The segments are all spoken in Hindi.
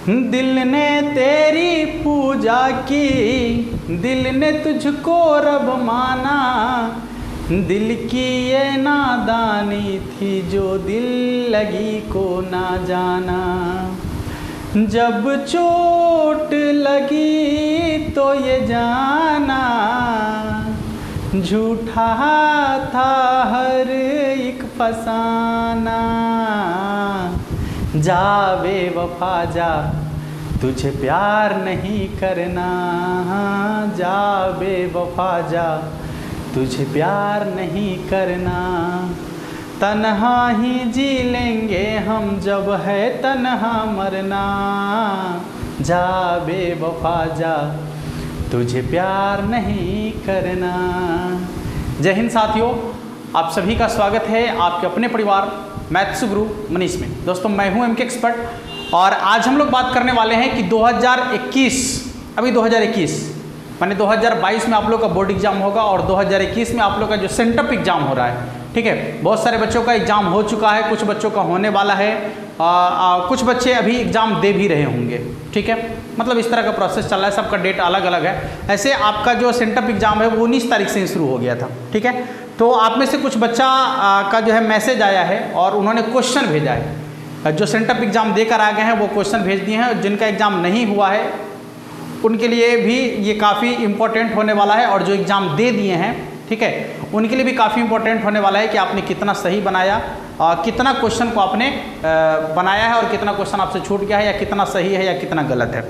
दिल ने तेरी पूजा की, दिल ने तुझको रब माना, दिल की ये नादानी थी जो दिल लगी को ना जाना। जब चोट लगी तो ये जाना, झूठा था हर एक फसाना। जा बेवफा जा, तुझे प्यार नहीं करना, जा बेवफा जा, तुझे प्यार नहीं करना। तन्हा ही जी लेंगे हम जब है तन्हा मरना, जा बेवफा जा, तुझे प्यार नहीं करना। जय हिंद साथियों, आप सभी का स्वागत है आपके अपने परिवार मैथ्स गुरु मनीष में। दोस्तों मैं हूं एमके एक्सपर्ट और आज हम लोग बात करने वाले हैं कि 2021 अभी 2021 माने 2022 में आप लोग का बोर्ड एग्जाम होगा और 2021 में आप लोग का जो सेंटअप एग्जाम हो रहा है, ठीक है। बहुत सारे बच्चों का एग्जाम हो चुका है, कुछ बच्चों का होने वाला है, कुछ बच्चे अभी एग्जाम दे भी रहे होंगे, ठीक है। मतलब इस तरह का प्रोसेस चल रहा है, सबका डेट अलग अलग है। ऐसे आपका जो सेंटअप एग्जाम है वो 19 तारीख से शुरू हो गया था, ठीक है। तो आप में से कुछ बच्चा का जो है मैसेज आया है और उन्होंने क्वेश्चन भेजा है। जो सेंटअप एग्जाम देकर आ गए हैं वो क्वेश्चन भेज दिए हैं। जिनका एग्जाम नहीं हुआ है उनके लिए भी ये काफ़ी इम्पोर्टेंट होने वाला है और जो एग्ज़ाम दे दिए हैं, ठीक है, उनके लिए भी काफ़ी इम्पोर्टेंट होने वाला है कि आपने कितना सही बनाया, कितना क्वेश्चन को आपने बनाया है और कितना क्वेश्चन आपसे छूट गया है या कितना सही है या कितना गलत है।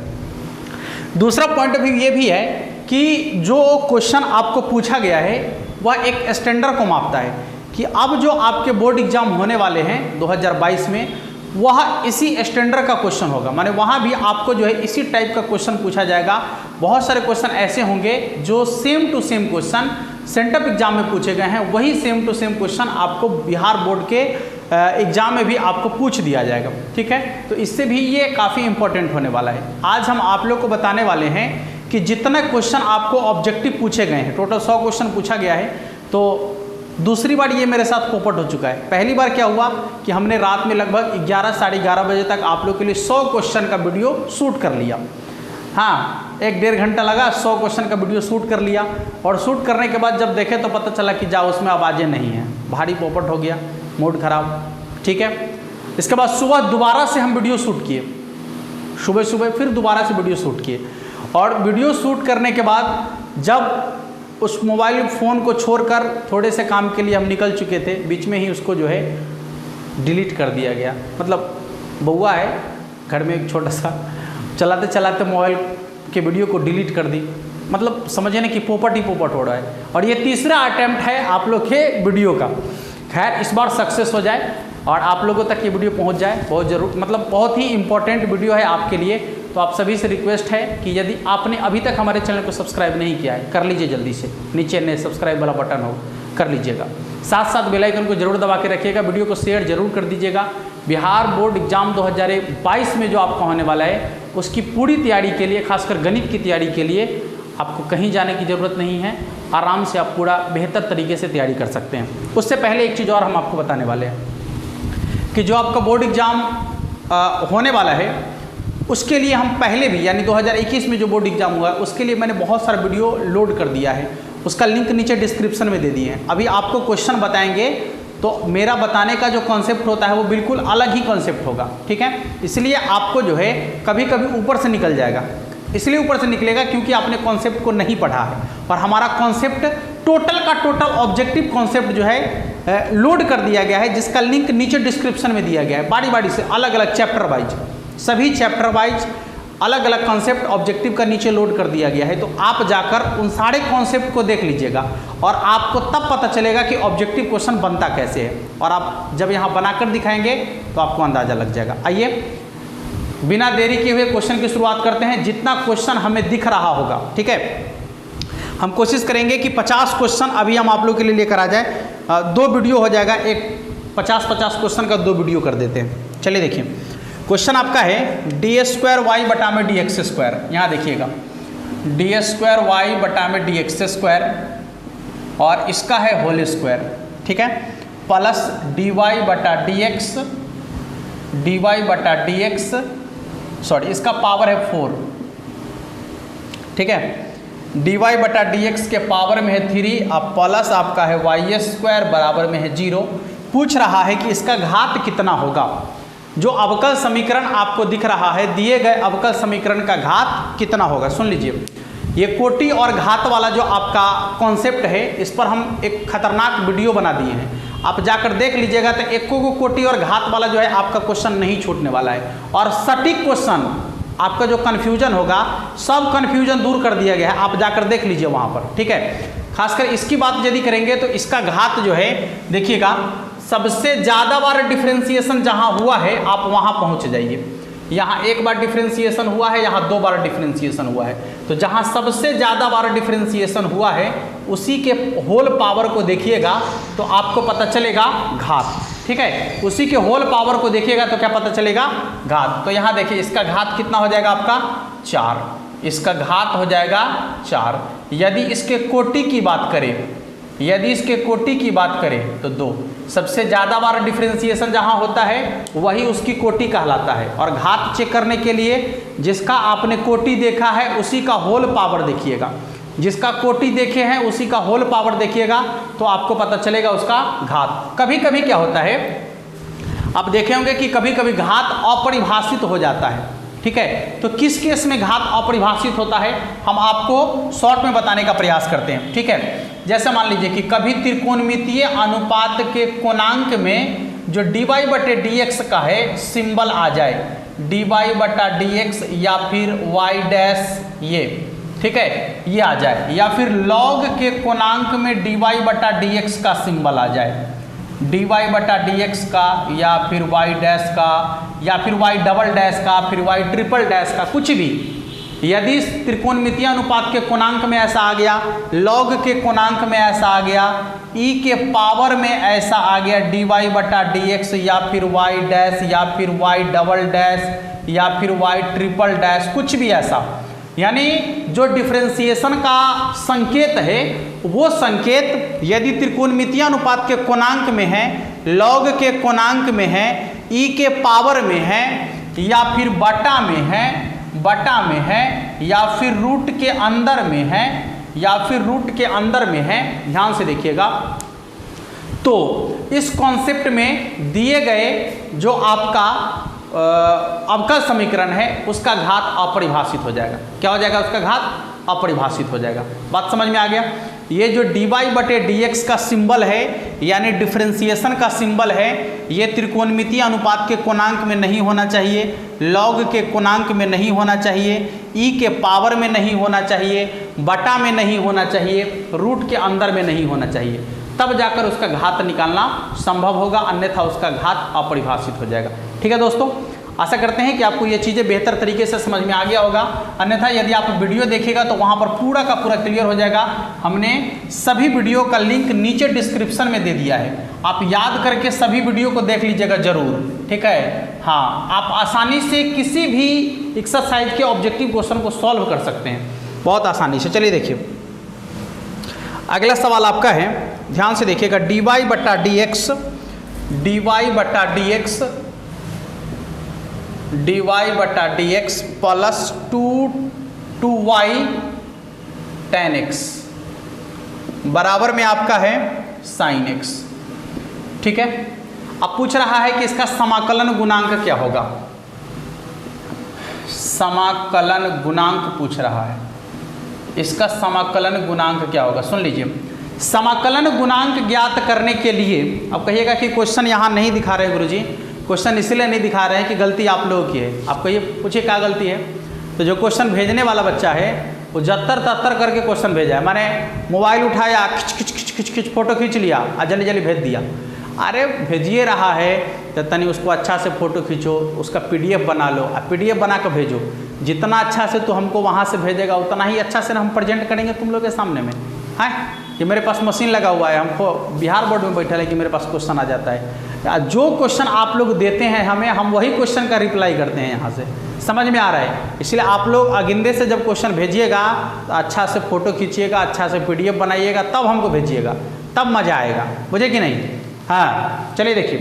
दूसरा पॉइंट भी ये भी है कि जो क्वेश्चन आपको पूछा गया है वह एक स्टैंडर्ड को मापता है कि अब जो आपके बोर्ड एग्जाम होने वाले हैं 2022 में वह इसी स्टैंडर्ड का क्वेश्चन होगा। माने वहाँ भी आपको जो है इसी टाइप का क्वेश्चन पूछा जाएगा। बहुत सारे क्वेश्चन ऐसे होंगे जो same to same question sent up exam में पूछे गए हैं, वही सेम टू सेम क्वेश्चन आपको बिहार बोर्ड के एग्जाम में भी आपको पूछ दिया जाएगा, ठीक है। तो इससे भी ये काफ़ी इंपॉर्टेंट होने वाला है। आज हम आप लोग को बताने वाले हैं कि जितना क्वेश्चन आपको ऑब्जेक्टिव पूछे गए हैं, टोटल 100 क्वेश्चन पूछा गया है। तो दूसरी बार ये मेरे साथ पोपट हो चुका है। पहली बार क्या हुआ कि हमने रात में लगभग 11 साढ़े 11 बजे तक आप लोग के लिए 100 क्वेश्चन का वीडियो शूट कर लिया। हाँ, 1-1.5 घंटा लगा, 100 क्वेश्चन का वीडियो शूट कर लिया और शूट करने के बाद जब देखे तो पता चला कि जा उसमें आवाज़ें नहीं हैं, भारी पोपट हो गया, मूड खराब, ठीक है। इसके बाद सुबह दोबारा से हम वीडियो शूट किए, सुबह फिर दोबारा से वीडियो शूट किए और वीडियो शूट करने के बाद जब उस मोबाइल फ़ोन को छोड़कर थोड़े से काम के लिए हम निकल चुके थे, बीच में ही उसको जो है डिलीट कर दिया गया। मतलब बउआ है घर में एक छोटा सा, चलाते चलाते मोबाइल के वीडियो को डिलीट कर दी। मतलब समझे ना कि पोपट ही पोपट हो रहा है। और ये तीसरा अटैम्प्ट है आप लोग के वीडियो का। खैर इस बार सक्सेस हो जाए और आप लोगों तक ये वीडियो पहुँच जाए, बहुत ज़रूर, मतलब बहुत ही इंपॉर्टेंट वीडियो है आपके लिए। तो आप सभी से रिक्वेस्ट है कि यदि आपने अभी तक हमारे चैनल को सब्सक्राइब नहीं किया है, कर लीजिए जल्दी से, नीचे ने सब्सक्राइब वाला बटन हो, कर लीजिएगा। साथ साथ बेल आइकन को जरूर दबा के रखिएगा, वीडियो को शेयर जरूर कर दीजिएगा। बिहार बोर्ड एग्जाम 2022 में जो आपका होने वाला है उसकी पूरी तैयारी के लिए, खासकर गणित की तैयारी के लिए आपको कहीं जाने की ज़रूरत नहीं है। आराम से आप पूरा बेहतर तरीके से तैयारी कर सकते हैं। उससे पहले एक चीज़ और हम आपको बताने वाले हैं कि जो आपका बोर्ड एग्ज़ाम होने वाला है उसके लिए हम पहले भी, यानी 2021 में जो बोर्ड एग्जाम हुआ है उसके लिए मैंने बहुत सारा वीडियो लोड कर दिया है। उसका लिंक नीचे डिस्क्रिप्शन में दे दिए हैं। अभी आपको क्वेश्चन बताएंगे तो मेरा बताने का जो कॉन्सेप्ट होता है वो बिल्कुल अलग ही कॉन्सेप्ट होगा, ठीक है। इसलिए आपको जो है कभी कभी ऊपर से निकल जाएगा, इसलिए ऊपर से निकलेगा क्योंकि आपने कॉन्सेप्ट को नहीं पढ़ा है। और हमारा कॉन्सेप्ट टोटल का टोटल ऑब्जेक्टिव कॉन्सेप्ट जो है लोड कर दिया गया है, जिसका लिंक नीचे डिस्क्रिप्शन में दिया गया है। बारी बारी से अलग अलग चैप्टर वाइज, सभी चैप्टर वाइज अलग अलग कॉन्सेप्ट ऑब्जेक्टिव का नीचे लोड कर दिया गया है। तो आप जाकर उन सारे कॉन्सेप्ट को देख लीजिएगा और आपको तब पता चलेगा कि ऑब्जेक्टिव क्वेश्चन बनता कैसे है। और आप जब यहाँ बनाकर दिखाएंगे तो आपको अंदाज़ा लग जाएगा। आइए बिना देरी किए हुए क्वेश्चन की शुरुआत करते हैं। जितना क्वेश्चन हमें दिख रहा होगा, ठीक है, हम कोशिश करेंगे कि 50 क्वेश्चन अभी हम आप लोग के लिए लेकर आ जाए। 2 वीडियो हो जाएगा, एक 50-50 क्वेश्चन का 2 वीडियो कर देते हैं। चलिए देखिए, क्वेश्चन आपका है d² बटा में dx²। यहाँ देखिएगा d² बटा में dx² और इसका है होल स्क्वायर, ठीक है, प्लस dy बटा dx सॉरी इसका पावर है 4, ठीक है। dy बटा dx के पावर में है 3, अब प्लस आपका है y स्क्वायर बराबर में है 0। पूछ रहा है कि इसका घात कितना होगा। जो अवकल समीकरण आपको दिख रहा है, दिए गए अवकल समीकरण का घात कितना होगा। सुन लीजिए, ये कोटि और घात वाला जो आपका कॉन्सेप्ट है, इस पर हम एक खतरनाक वीडियो बना दिए हैं, आप जाकर देख लीजिएगा। तो एको को कोटि और घात वाला जो है आपका क्वेश्चन नहीं छूटने वाला है, और सटीक क्वेश्चन आपका जो कन्फ्यूजन होगा सब कन्फ्यूजन दूर कर दिया गया है, आप जाकर देख लीजिए वहाँ पर, ठीक है। खासकर इसकी बात यदि करेंगे तो इसका घात जो है देखिएगा, सबसे ज़्यादा बार डिफ्रेंसिएशन जहाँ हुआ है आप वहाँ पहुँच जाइए। यहाँ एक बार डिफ्रेंसिएशन हुआ है, यहाँ 2 बार डिफ्रेंसिएशन हुआ है, तो जहाँ सबसे ज़्यादा बार डिफ्रेंसिएशन हुआ है उसी के होल पावर को देखिएगा तो आपको पता चलेगा घात, ठीक है। उसी के होल पावर को देखिएगा तो क्या पता चलेगा, घात। तो यहाँ देखिए इसका घात कितना हो जाएगा आपका 4, इसका घात हो जाएगा 4। यदि इसके कोटि की बात करें, यदि इसके कोटि की बात करें तो 2। सबसे ज़्यादा बार डिफ्रेंसिएशन जहाँ होता है वही उसकी कोटि कहलाता है। और घात चेक करने के लिए जिसका आपने कोटि देखा है उसी का होल पावर देखिएगा, जिसका कोटि देखे हैं उसी का होल पावर देखिएगा तो आपको पता चलेगा उसका घात। कभी कभी क्या होता है, आप देखे होंगे कि कभी कभी घात अपरिभाषित हो जाता है, ठीक है। तो किस केस में घात अपरिभाषित होता है हम आपको शॉर्ट में बताने का प्रयास करते हैं, ठीक है। जैसे मान लीजिए कि कभी त्रिकोणमितीय अनुपात के कोणांक में जो dy बटे dx का है सिंबल आ जाए, dy बटा dx या फिर y डैश, ये ठीक है, ये आ जाए, या फिर log के कोणांक में dy बटा dx का सिंबल आ जाए, dy बटा dx का या फिर y डैश का या फिर y डबल डैश का, फिर y ट्रिपल डैश का, कुछ भी। यदि त्रिकोणमितीय अनुपात के कोणांक में ऐसा आ गया, log के कोणांक में ऐसा आ गया, e के पावर में ऐसा आ गया dy बटा dx या फिर y डैश या फिर y डबल डैश या फिर y ट्रिपल डैश, कुछ भी ऐसा, यानी जो डिफ्रेंसिएशन का संकेत है वो संकेत यदि त्रिकोणमितीय अनुपात के कोणांक में है, log के कोणांक में है, e के पावर में है या फिर बटा में है, या फिर रूट के अंदर में है, या फिर रूट के अंदर में है, ध्यान से देखिएगा। तो इस कॉन्सेप्ट में दिए गए जो आपका अवकल समीकरण है उसका घात अपरिभाषित हो जाएगा। क्या हो जाएगा, उसका घात अपरिभाषित हो जाएगा। बात समझ में आ गया। ये जो dy बटे dx का सिंबल है यानी डिफ्रेंसिएशन का सिंबल है, ये त्रिकोणमितीय अनुपात के कोणांक में नहीं होना चाहिए, log के कोणांक में नहीं होना चाहिए, e के पावर में नहीं होना चाहिए, बटा में नहीं होना चाहिए, रूट के अंदर में नहीं होना चाहिए, तब जाकर उसका घात निकालना संभव होगा, अन्यथा उसका घात अपरिभाषित हो जाएगा। ठीक है दोस्तों, आशा करते हैं कि आपको ये चीज़ें बेहतर तरीके से समझ में आ गया होगा। अन्यथा यदि आप वीडियो देखेगा तो वहाँ पर पूरा का पूरा क्लियर हो जाएगा। हमने सभी वीडियो का लिंक नीचे डिस्क्रिप्शन में दे दिया है, आप याद करके सभी वीडियो को देख लीजिएगा जरूर, ठीक है। हाँ, आप आसानी से किसी भी एक्सरसाइज के ऑब्जेक्टिव क्वेश्चन को सॉल्व कर सकते हैं बहुत आसानी से। चलिए देखिए, अगला सवाल आपका है, ध्यान से देखिएगा। dy बटा dx, dy बटा dx, dy बटा dx plus 2y tan x बराबर में आपका है sin x, ठीक है। अब पूछ रहा है कि इसका समाकलन गुणांक क्या होगा। समाकलन गुणांक पूछ रहा है, इसका समाकलन गुणांक क्या होगा। सुन लीजिए, समाकलन गुणांक ज्ञात करने के लिए, अब कहिएगा कि क्वेश्चन यहाँ नहीं दिखा रहे गुरुजी, क्वेश्चन इसलिए नहीं दिखा रहे हैं कि गलती आप लोगों की है। आप कहिए, पूछिए क्या गलती है। तो जो क्वेश्चन भेजने वाला बच्चा है वो जत्तर तत्तर करके क्वेश्चन भेजा है, माने मोबाइल उठाया, खिच खिच खिच खिच खिच फोटो खींच लिया और जल्दी जल्दी भेज दिया। अरे भेजिए रहा है तो तनी उसको अच्छा से फ़ोटो खींचो, उसका PDF बना लो और PDF बना कर भेजो। जितना अच्छा से तो हमको वहाँ से भेजेगा उतना ही अच्छा से हम प्रेजेंट करेंगे तुम लोग के सामने में। है कि मेरे पास मशीन लगा हुआ है, हमको बिहार बोर्ड में बैठा है कि मेरे पास क्वेश्चन आ जाता है। जो क्वेश्चन आप लोग देते हैं हमें, हम वही क्वेश्चन का रिप्लाई करते हैं यहाँ से। समझ में आ रहा है। इसलिए आप लोग अगिंदे से जब क्वेश्चन भेजिएगा तो अच्छा से फ़ोटो खींचिएगा, अच्छा से PDF बनाइएगा, तब हमको भेजिएगा, तब मज़ा आएगा, बुझे कि नहीं। हाँ चलिए देखिए,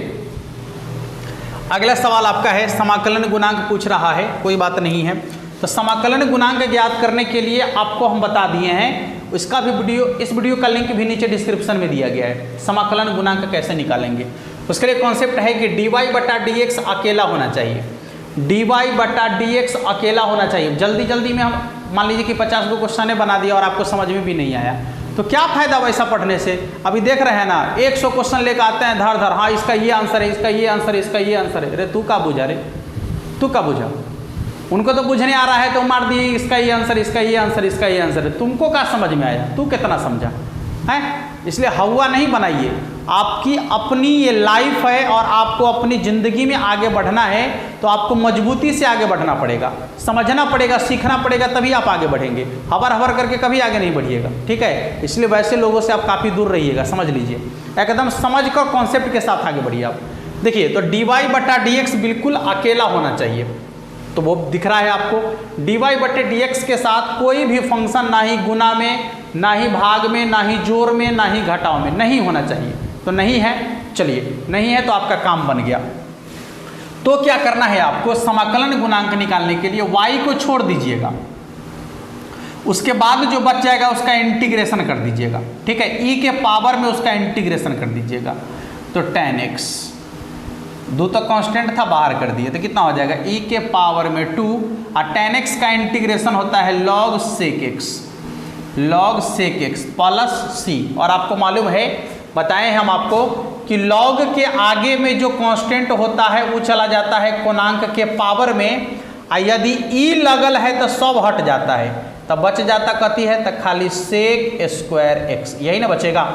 अगला सवाल आपका है समाकलन गुणांक पूछ रहा है, कोई बात नहीं है। तो समाकलन गुणांक ज्ञात करने के लिए आपको हम बता दिए हैं, इसका भी वीडियो, इस वीडियो का लिंक भी नीचे डिस्क्रिप्शन में दिया गया है। समाकलन गुणांक कैसे निकालेंगे उसके लिए कॉन्सेप्ट है कि dy/dx अकेला होना चाहिए, dy/dx अकेला होना चाहिए। जल्दी जल्दी में हम मान लीजिए कि 50 को क्वेश्चन बना दिया और आपको समझ में भी नहीं आया, तो क्या फायदा वैसा पढ़ने से। अभी देख रहे हैं ना 100 क्वेश्चन लेकर आते हैं धर धर, हाँ इसका ये आंसर है, इसका ये आंसर है, इसका ये आंसर है। अरे तू का बुझा रे, तू का बुझा, उनको तो बुझने आ रहा है तो मार दिए इसका ये आंसर, इसका ये आंसर, इसका ये आंसर है। तुमको क्या समझ में आया, तू कितना समझा है। इसलिए हवा नहीं बनाइए, आपकी अपनी ये लाइफ है और आपको अपनी ज़िंदगी में आगे बढ़ना है तो आपको मजबूती से आगे बढ़ना पड़ेगा, समझना पड़ेगा, सीखना पड़ेगा, तभी आप आगे बढ़ेंगे। हवर हवर करके कभी आगे नहीं बढ़िएगा, ठीक है। इसलिए वैसे लोगों से आप काफ़ी दूर रहिएगा, समझ लीजिए, एकदम समझ कर कॉन्सेप्ट के साथ आगे बढ़िए आप। देखिए तो dy/dx बिल्कुल अकेला होना चाहिए, तो वो दिख रहा है आपको। dy/dx के साथ कोई भी फंक्शन ना ही गुना में, ना ही भाग में, ना ही जोड़ में, ना ही घटाव में नहीं होना चाहिए। तो नहीं है, चलिए नहीं है तो आपका काम बन गया। तो क्या करना है आपको, समाकलन गुणांक निकालने के लिए y को छोड़ दीजिएगा, उसके बाद जो बच जाएगा उसका इंटीग्रेशन कर दीजिएगा, ठीक है। e के पावर में उसका इंटीग्रेशन कर दीजिएगा, तो tan x, दो तो कांस्टेंट था बाहर कर दिए तो कितना हो जाएगा e के पावर में 2, और tan x का इंटीग्रेशन होता है log sec x plus c। और आपको मालूम है, बताएं हम आपको कि log के आगे में जो कांस्टेंट होता है वो चला जाता है पूर्णांक के पावर में, और यदि e लगल है तो सब हट जाता है, तब बच जाता कथी है, तो खाली sec स्क्वायर x, यही ना बचेगा।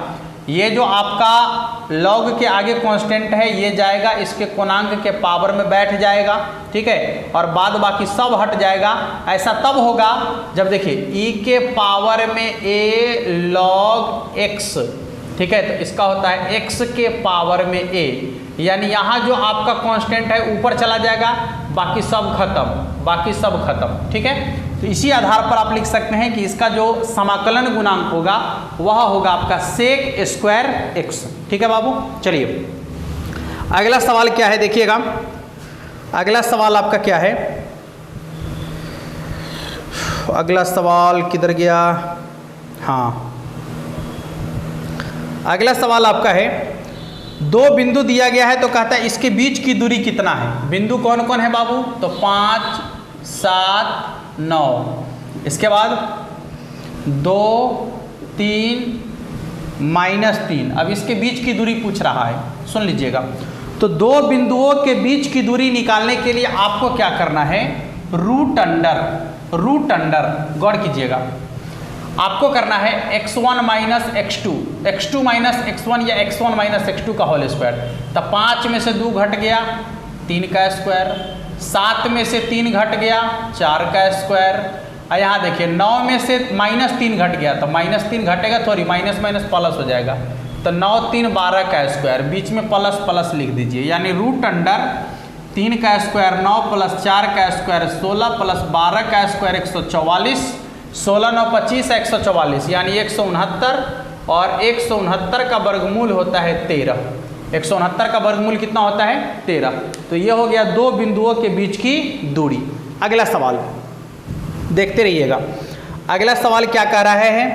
ये जो आपका log के आगे कांस्टेंट है ये जाएगा इसके पूर्णांक के पावर में बैठ जाएगा, ठीक है, और बाद बाकी सब हट जाएगा। ऐसा तब होगा जब देखिए e के पावर में a log x, ठीक है, तो इसका होता है x के पावर में a, यानी यहाँ जो आपका कांस्टेंट है ऊपर चला जाएगा, बाकी सब खत्म, बाकी सब खत्म, ठीक है। तो इसी आधार पर आप लिख सकते हैं कि इसका जो समाकलन गुणांक होगा वह होगा आपका sec स्क्वायर x, ठीक है बाबू। चलिए अगला सवाल क्या है देखिएगा, अगला सवाल आपका क्या है, अगला सवाल किधर गया, हाँ अगला सवाल आपका है, दो बिंदु दिया गया है तो कहता है इसके बीच की दूरी कितना है। बिंदु कौन कौन है बाबू, तो 5, 7, 9, इसके बाद 2, 3, -3। अब इसके बीच की दूरी पूछ रहा है, सुन लीजिएगा। तो दो बिंदुओं के बीच की दूरी निकालने के लिए आपको क्या करना है, रूट अंडर गौर कीजिएगा, आपको करना है x1 minus x2, x2 minus x1 या x1 माइनस x2 का होल स्क्वायर। तो 5 में से 2 घट गया 3 का स्क्वायर, 7 में से 3 घट गया 4 का स्क्वायर, और यहाँ देखिए 9 में से -3 घट गया, तो -3 घटेगा थोड़ी, माइनस माइनस प्लस हो जाएगा, तो 9 3 12 का स्क्वायर, बीच में प्लस प्लस लिख दीजिए, यानी रूट अंडर 3 का स्क्वायर 9 प्लस 4 का स्क्वायर 16 प्लस 12 का स्क्वायर 144, 16 9 25 144, यानी 169, और 169 का वर्गमूल होता है 13। 169 का वर्गमूल कितना होता है, 13। तो ये हो गया दो बिंदुओं के बीच की दूरी। अगला सवाल देखते रहिएगा, अगला सवाल क्या कह रहा है,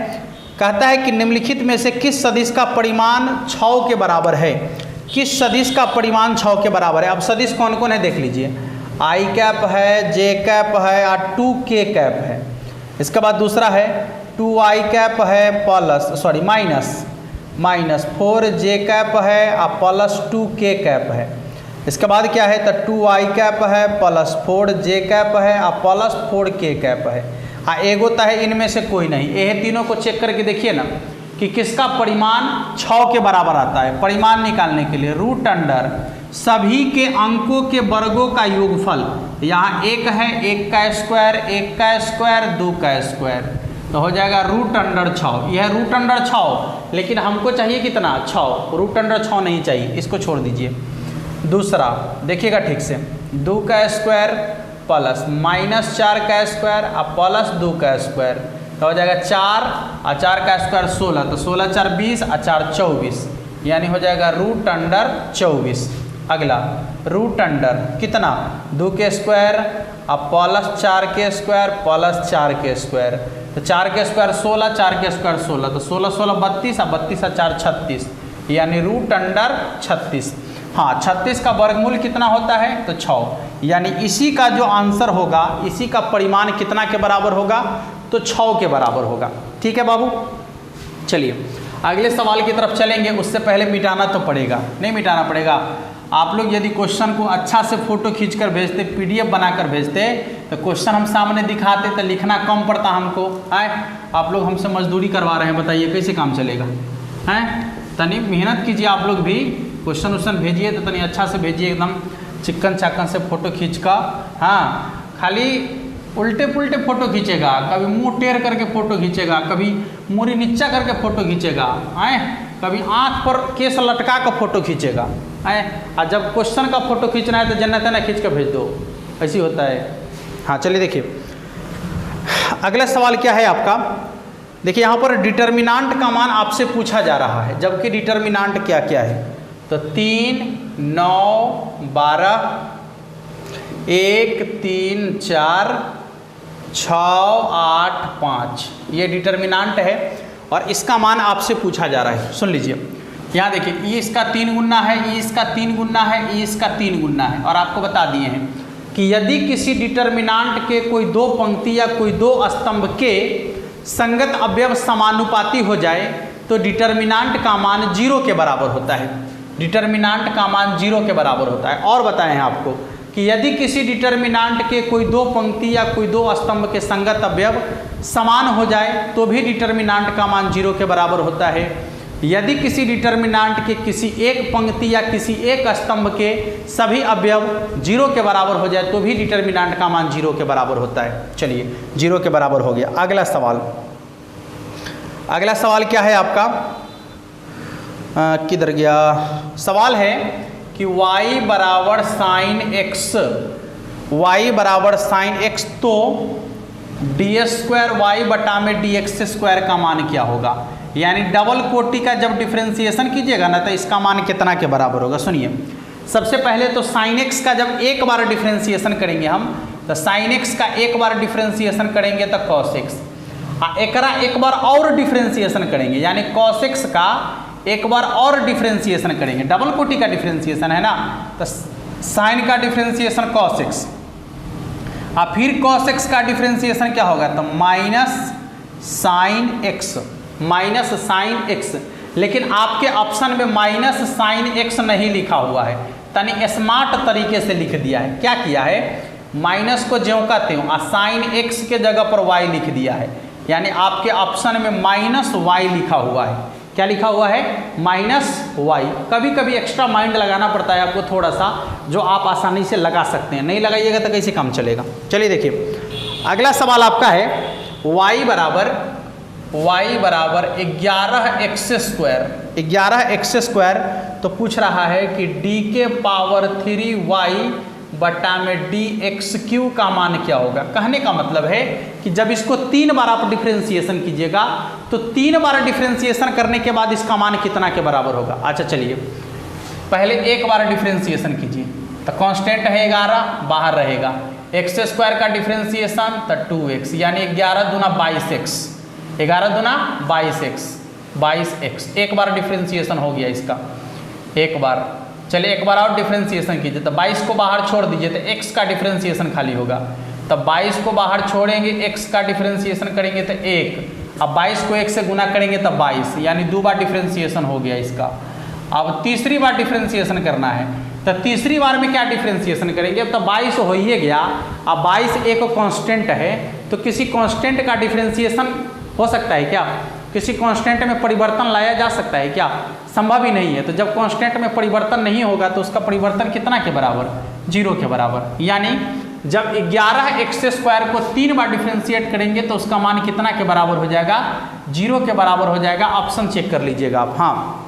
कहता है कि निम्नलिखित में से किस सदिश का परिमाण 6 के बराबर है। किस सदिश का परिमाण 6 के बराबर है। अब सदिश कौन कौन है देख लीजिए, i कैप है, j कैप है और 2k कैप है। इसके बाद दूसरा है 2i कैप है प्लस माइनस 4j कैप है और प्लस 2k कैप है। इसके बाद क्या है, तो 2i कैप है प्लस 4j कैप है और प्लस 4k कैप है। हाँ एगोता है इनमें से कोई नहीं, ये तीनों को चेक करके देखिए ना कि किसका परिमाण 6 के बराबर आता है। परिमाण निकालने के लिए रूट अंडर सभी के अंकों के वर्गों का योगफल, यहाँ 1 है 1 का स्क्वायर 1 का स्क्वायर 2 का स्क्वायर, तो हो जाएगा रूट अंडर 6। यह रूट अंडर 6, लेकिन हमको चाहिए कितना 6, रूट अंडर 6 नहीं चाहिए, इसको छोड़ दीजिए। दूसरा देखिएगा ठीक से, 2 का स्क्वायर प्लस -4 का स्क्वायर और प्लस 2 का स्क्वायर, तो हो जाएगा 4 और 4 का स्क्वायर 16, तो 16 4 20 और 4 24, यानी हो जाएगा रूट अंडर 24। अगला रूट अंडर कितना 2 के स्क्वायर अब प्लस 4 के स्क्वायर प्लस 4 के स्क्वायर, तो 4 के स्क्वायर 16, 4 के स्क्वायर 16, तो 16 16 32 और 32 और 4 36, यानी रूट अंडर 36। हाँ 36 का वर्गमूल कितना होता है तो 6, यानी इसी का जो आंसर होगा, इसी का परिमाण कितना के बराबर होगा तो 6 के बराबर होगा। ठीक है बाबू, चलिए अगले सवाल की तरफ चलेंगे। उससे पहले मिटाना तो पड़ेगा, नहीं मिटाना पड़ेगा। आप लोग यदि क्वेश्चन को अच्छा से फोटो खींचकर भेजते, पीडीएफ बनाकर भेजते, तो क्वेश्चन हम सामने दिखाते तो लिखना कम पड़ता हमको। है आप लोग हमसे मजदूरी करवा रहे हैं, बताइए कैसे काम चलेगा। हैं तनी मेहनत कीजिए आप लोग भी, क्वेश्चन उश्चन भेजिए तो तनी अच्छा से भेजिए, एकदम चिक्कन चाकन से फोटो खींच का। हाँ खाली उल्टे पुल्टे फोटो खींचेगा, कभी मुंह टेढ़ करके फोटो खींचेगा, कभी मुरी नीचा करके फोटो खींचेगा, आए कभी आँख पर केस लटका कर फोटो खींचेगा। आए और जब क्वेश्चन का फोटो खींचना है तो जन्नत है ना खींच कर भेज दो, ऐसी होता है। हाँ चलिए देखिए अगला सवाल क्या है आपका। देखिए यहाँ पर डिटर्मिनांट का मान आपसे पूछा जा रहा है, जबकि डिटर्मिनांट क्या क्या है तो 3 9 12 1 3 4 6 8 5 ये डिटर्मिनांट है और इसका मान आपसे पूछा जा रहा है। सुन लीजिए यहाँ देखिए ई इसका 3 गुना है, ई इसका 3 गुना है, ई इसका 3 गुना है, और आपको बता दिए हैं कि यदि किसी डिटर्मिनांट के कोई 2 पंक्ति या कोई 2 स्तंभ के संगत अवयव समानुपाती हो जाए तो डिटर्मिनांट का मान 0 के बराबर होता है। डिटर्मिनांट का मान 0 के बराबर होता है। और बताएं हैं आपको कि यदि किसी डिटर्मिनांट के कोई 2 पंक्ति या कोई 2 स्तंभ के संगत अवयव समान हो जाए तो भी डिटर्मिनांट का मान 0 के बराबर होता है। यदि किसी डिटर्मिनांट के किसी एक पंक्ति या किसी एक स्तंभ के सभी अवयव 0 के बराबर हो जाए तो भी डिटर्मिनांट का मान 0 के बराबर होता है। चलिए 0 के बराबर हो गया। अगला सवाल, अगला सवाल क्या है आपका, किधर गया सवाल है कि y बराबर साइन x, y बराबर साइन x तो डी स्क्वायर वाई बटा में डी एक्स स्क्वायर का मान क्या होगा। यानी डबल कोटि का जब डिफ्रेंसिएशन कीजिएगा ना तो इसका मान कितना के बराबर होगा। सुनिए सबसे पहले तो साइन एक्स का जब एक बार डिफ्रेंसिएशन करेंगे हम तो साइन एक्स का एक बार डिफ्रेंसिएशन करेंगे तो कॉस एक्स, एकरा एक बार और डिफ्रेंसिएशन करेंगे यानी कॉस एक्स का एक बार और डिफ्रेंसिएशन करेंगे, डबल कोटि का डिफ्रेंसिएशन है ना, तो साइन का डिफ्रेंसिएशन कॉस एक्स और फिर कॉस एक्स का डिफ्रेंसिएशन क्या होगा तो minus sine x, minus sine x. लेकिन आपके ऑप्शन में माइनस साइन एक्स नहीं लिखा हुआ है, तनी स्मार्ट तरीके से लिख दिया है। क्या किया है, माइनस को ज्यों का त्यों और साइन एक्स के जगह पर वाई लिख दिया है, यानी आपके ऑप्शन में माइनस वाई लिखा हुआ है। क्या लिखा हुआ है माइनस वाई। कभी कभी एक्स्ट्रा माइंड लगाना पड़ता है आपको थोड़ा सा, जो आप आसानी से लगा सकते हैं, नहीं लगाइएगा तो कैसे काम चलेगा। चलिए देखिए अगला सवाल आपका है y बराबर 11x स्क्वायर, 11x स्क्वायर तो पूछ रहा है कि d के पावर 3y बटा में dx³ का मान क्या होगा। कहने का मतलब है कि जब इसको 3 बार आप डिफ्रेंसिएशन कीजिएगा तो 3 बार डिफ्रेंसिएशन करने के बाद इसका मान कितना के बराबर होगा। अच्छा चलिए पहले एक बार डिफ्रेंसिएशन कीजिए तो कांस्टेंट है 11 बाहर रहेगा, x स्क्वायर का डिफ्रेंसिएशन तो 2x यानी 11 दूना 22x, 11 दूना 22x, 22x एक बार डिफ्रेंसिएशन हो गया इसका एक बार। चलिए एक बार और डिफ्रेंसिएशन कीजिए तो 22 को बाहर छोड़ दीजिए तो x का डिफ्रेंसिएशन खाली होगा, तब 22 को बाहर छोड़ेंगे x का डिफ्रेंसिएशन करेंगे तो 1, अब 22 को 1 से गुना करेंगे तो 22 यानी 2 बार डिफ्रेंसिएशन हो गया इसका। अब तीसरी बार डिफ्रेंसिएशन करना है तो तीसरी बार में क्या डिफ्रेंसिएशन करेंगे, अब तो 22 हो ही गया, अब 22 एक कांस्टेंट है तो किसी कांस्टेंट का डिफ्रेंसिएशन हो सकता है क्या, किसी कांस्टेंट में परिवर्तन लाया जा सकता है क्या, संभव ही नहीं है। तो जब कांस्टेंट में परिवर्तन नहीं होगा तो उसका परिवर्तन कितना के बराबर 0 के बराबर। यानी जब 11x स्क्वायर को 3 बार डिफ्रेंशिएट करेंगे तो उसका मान कितना के बराबर हो जाएगा 0 के बराबर हो जाएगा। ऑप्शन चेक कर लीजिएगा आप। हाँ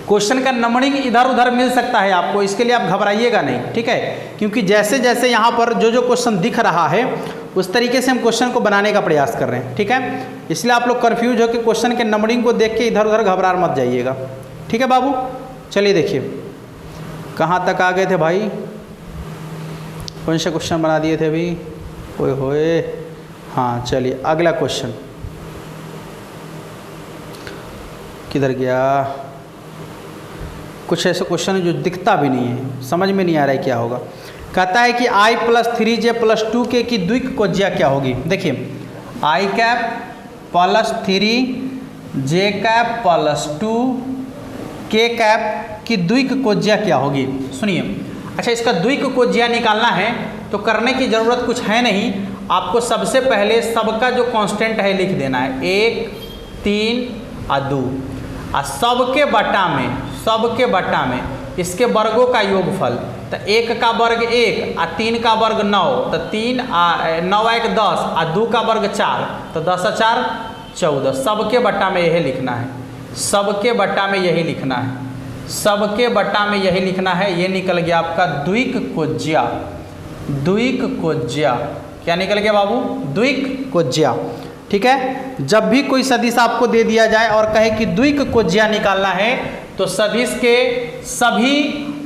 क्वेश्चन का नंबरिंग इधर उधर मिल सकता है आपको, इसके लिए आप घबराइएगा नहीं, ठीक है, क्योंकि जैसे जैसे यहाँ पर जो जो क्वेश्चन दिख रहा है उस तरीके से हम क्वेश्चन को बनाने का प्रयास कर रहे हैं, ठीक है। इसलिए आप लोग कंफ्यूज हो कि क्वेश्चन के नंबरिंग को देख के इधर उधर घबरा मत जाइएगा, ठीक है बाबू। चलिए देखिए कहाँ तक आ गए थे भाई? कौन से क्वेश्चन बना दिए थे अभी? ओए होए। हाँ चलिए अगला क्वेश्चन किधर गया? कुछ ऐसे क्वेश्चन है जो दिखता भी नहीं है, समझ में नहीं आ रहा है क्या होगा। कहता है कि i+3j+2k की द्विक कोज्या क्या होगी? देखिए i cap plus 3j cap plus 2k cap की द्विक कोज्या क्या होगी? सुनिए, अच्छा इसका द्विक कोज्या निकालना है तो करने की ज़रूरत कुछ है नहीं, आपको सबसे पहले सबका जो कांस्टेंट है लिख देना है, 1 3 और 2 और सबके बटा में इसके वर्गों का योगफल। तो 1 का वर्ग 1 और 3 का वर्ग 9, तो 3 9 1 10 और 2 का वर्ग 4, तो 10 और 4 14। सबके बटा में यही लिखना है, सबके बटा में यही लिखना है, सबके बटा में यही लिखना है। ये निकल गया आपका द्विक कोज्या। द्विक कोज्या क्या निकल गया बाबू? द्विक कोज्या। ठीक है, जब भी कोई सदिश आपको दे दिया जाए और कहे कि द्विक कोज्या निकालना है तो सदिश के सभी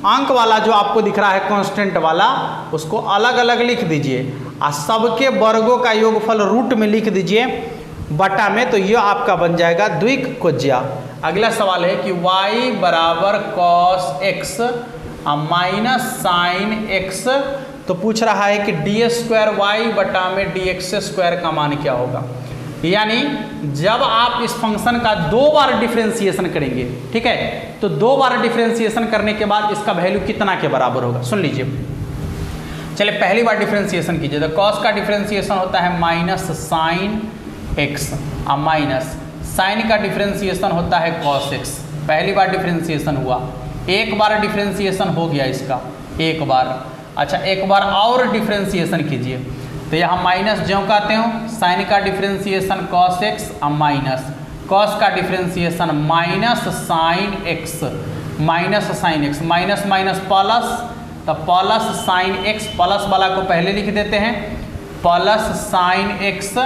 अंक वाला जो आपको दिख रहा है कांस्टेंट वाला, उसको अलग अलग लिख दीजिए और सबके वर्गों का योगफल रूट में लिख दीजिए बटा में, तो ये आपका बन जाएगा द्विक कोज्या। अगला सवाल है कि y बराबर cos x minus sine x, तो पूछ रहा है कि d² बटा में dx² का मान क्या होगा? यानी जब आप इस फंक्शन का 2 बार डिफरेंशिएशन करेंगे, ठीक है, तो 2 बार डिफरेंशिएशन करने के बाद इसका वैल्यू कितना के बराबर होगा? सुन लीजिए, चलिए पहली बार डिफरेंशिएशन कीजिए तो cos का डिफरेंशिएशन होता है माइनस साइन x और माइनस साइन का डिफरेंशिएशन होता है cos x। पहली बार डिफरेंशिएशन हुआ, एक बार डिफरेंशिएशन हो गया इसका, एक बार। अच्छा एक बार और डिफरेंशिएशन कीजिए तो यहाँ माइनस ज्यों कहते हो, साइन का डिफरेंशिएशन cos x और माइनस cos का differentiation minus sine x, minus sine x, minus minus plus, तो प्लस साइन x, प्लस वाला को पहले लिख देते हैं प्लस साइन x,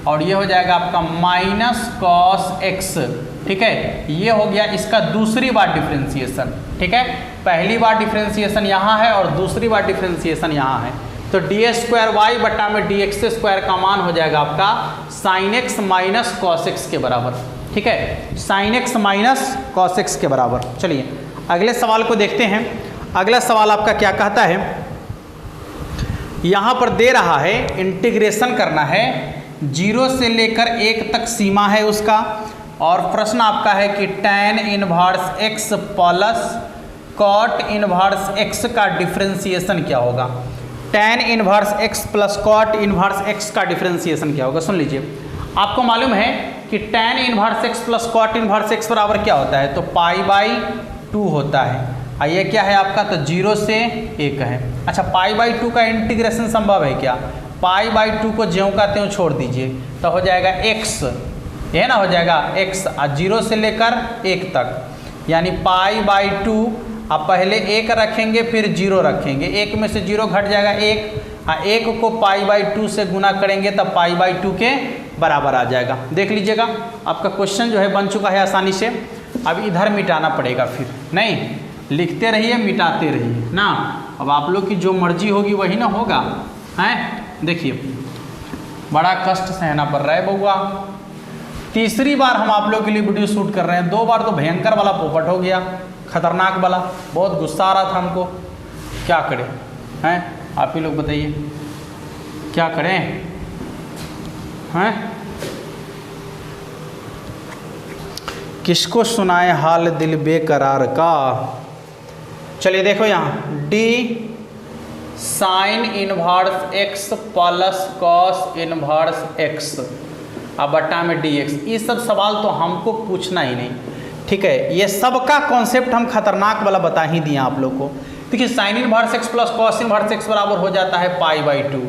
और ये हो जाएगा आपका माइनस cos x। ठीक है, ये हो गया इसका दूसरी बार डिफरेंशिएशन। ठीक है, पहली बार डिफरेंशिएशन यहाँ है और दूसरी बार डिफरेंशिएशन यहाँ है, तो d² बटा में dx² का मान हो जाएगा आपका sine x minus cos x के बराबर। ठीक है, sine x minus cos x के बराबर। चलिए अगले सवाल को देखते हैं। अगला सवाल आपका क्या कहता है? यहाँ पर दे रहा है इंटीग्रेशन करना है, 0 से लेकर 1 तक सीमा है उसका, और प्रश्न आपका है कि tan inverse x plus cot inverse x का डिफरेंशिएशन क्या होगा? tan inverse x plus cot inverse x का डिफरेंशिएशन क्या होगा? सुन लीजिए, आपको मालूम है कि tan inverse x plus cot inverse x बराबर क्या होता है? तो π/2 होता है, और ये क्या है आपका? तो 0 से 1 है। अच्छा π/2 का इंटीग्रेशन संभव है क्या? π/2 को ज्यों का त्यों छोड़ दीजिए तो हो जाएगा x, ये ना हो जाएगा x, और 0 से लेकर 1 तक, यानी π/2 आप पहले 1 रखेंगे फिर 0 रखेंगे, 1 में से 0 घट जाएगा 1, और 1 को π/2 से गुना करेंगे तब π/2 के बराबर आ जाएगा। देख लीजिएगा आपका क्वेश्चन जो है बन चुका है आसानी से। अब इधर मिटाना पड़ेगा, फिर नहीं, लिखते रहिए मिटाते रहिए ना, अब आप लोग की जो मर्जी होगी वही ना होगा, हैं? देखिए बड़ा कष्ट सहना पड़ रहा है बउआ, तीसरी बार हम आप लोग के लिए वीडियो शूट कर रहे हैं, 2 बार तो भयंकर वाला पोपट हो गया, खतरनाक वाला, बहुत गुस्सा आ रहा था हमको, क्या करें हैं? आप ही लोग बताइए क्या करें हैं? किसको सुनाए हाल दिल बेकरार का। चलिए देखो यहाँ d sine inverse x plus cos inverse x अब बटा में dx, ये सब सवाल तो हमको पूछना ही नहीं। ठीक है, ये सब का कॉन्सेप्ट हम खतरनाक वाला बता ही दिए आप लोग को। देखिए sine inverse x plus cos inverse x बराबर हो जाता है π/2,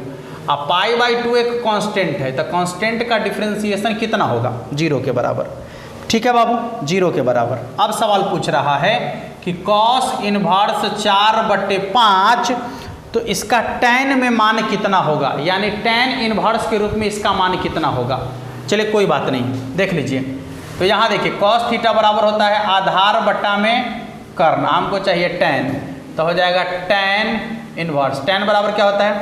अब π/2 एक कांस्टेंट है, तो कांस्टेंट का डिफरेंशिएशन कितना होगा? 0 के बराबर। ठीक है बाबू, 0 के बराबर। अब सवाल पूछ रहा है कि कॉस इनवर्स 4/5, तो इसका tan में मान कितना होगा, यानी tan इनवर्स के रूप में इसका मान कितना होगा? चलिए कोई बात नहीं, देख लीजिए। तो यहाँ देखिए cos थीटा बराबर होता है आधार बटा में कर्ण, हमको चाहिए tan, तो तो हो जाएगा tan इनवर्स। tan बराबर क्या होता है?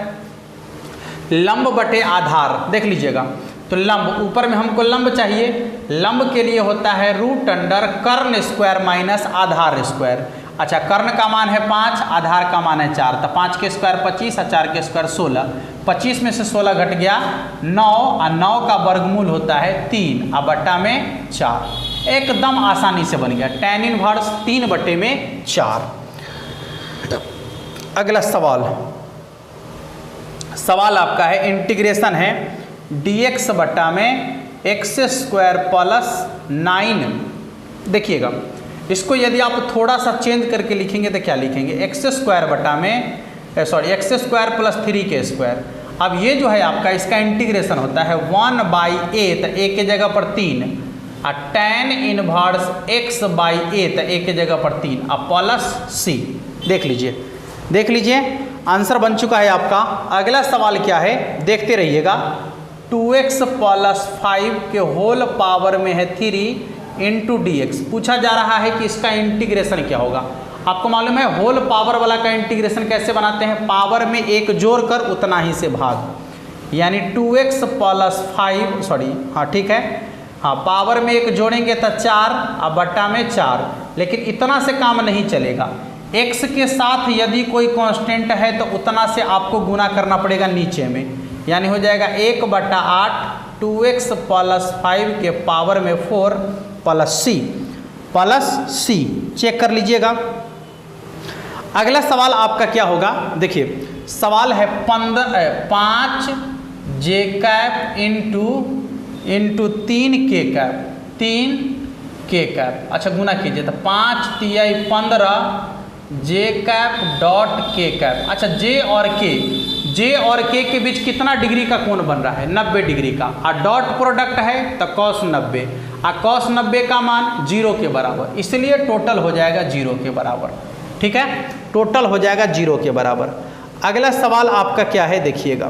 लंब बटे आधार। देख लीजिएगा, तो लंब, ऊपर में हमको लंब चाहिए, लंब के लिए होता है रूट अंडर कर्ण स्क्वायर माइनस आधार स्क्वायर। अच्छा, कर्ण का मान है 5, आधार का मान है 4, तो 5 के स्क्वायर 25 और 4 के स्क्वायर 16। 25 में से 16 घट गया 9, और 9 का वर्गमूल होता है 3 और बट्टा में 4। एकदम आसानी से बन गया tan इनवर्स 3 बटे में 4। अगला सवाल आपका है, इंटीग्रेशन है dx बट्टा में x स्क्वायर प्लस 9। देखिएगा, इसको यदि आप थोड़ा सा चेंज करके लिखेंगे तो क्या लिखेंगे? एक्स स्क्वायर बटा में एक्स स्क्वायर प्लस 3 स्क्वायर। अब ये जो है आपका, इसका इंटीग्रेशन होता है 1/a, तो a के जगह पर 3, और tan inverse x by a, तो a के जगह पर 3 और प्लस c। देख लीजिए आंसर बन चुका है आपका। अगला सवाल क्या है, देखते रहिएगा। 2x प्लस 5 के होल पावर में है 3 इंटू dx। पूछा जा रहा है कि इसका इंटीग्रेशन क्या होगा। आपको मालूम है होल पावर वाला का इंटीग्रेशन कैसे बनाते हैं? पावर में एक जोड़कर उतना ही से भाग, यानी 2x प्लस 5, सॉरी हाँ ठीक है, हाँ पावर में एक जोड़ेंगे तो 4 और बट्टा में 4। लेकिन इतना से काम नहीं चलेगा, x के साथ यदि कोई कांस्टेंट है तो उतना से आपको गुना करना पड़ेगा नीचे में, यानी हो जाएगा 1/8 2x प्लस 5 के पावर में 4 प्लस c। चेक कर लीजिएगा। अगला सवाल आपका क्या होगा? देखिए सवाल है 5 j cap into 3 k cap, 3 k cap. अच्छा गुना कीजिए तो 5 तिहाई 15 j cap dot k cap. अच्छा j और k के बीच कितना डिग्री का कोण बन रहा है? 90 डिग्री का, और डॉट प्रोडक्ट है तो cos 90, और cos 90 का मान 0 के बराबर, इसलिए टोटल हो जाएगा 0 के बराबर। ठीक है, टोटल हो जाएगा 0 के बराबर। अगला सवाल आपका क्या है? देखिएगा,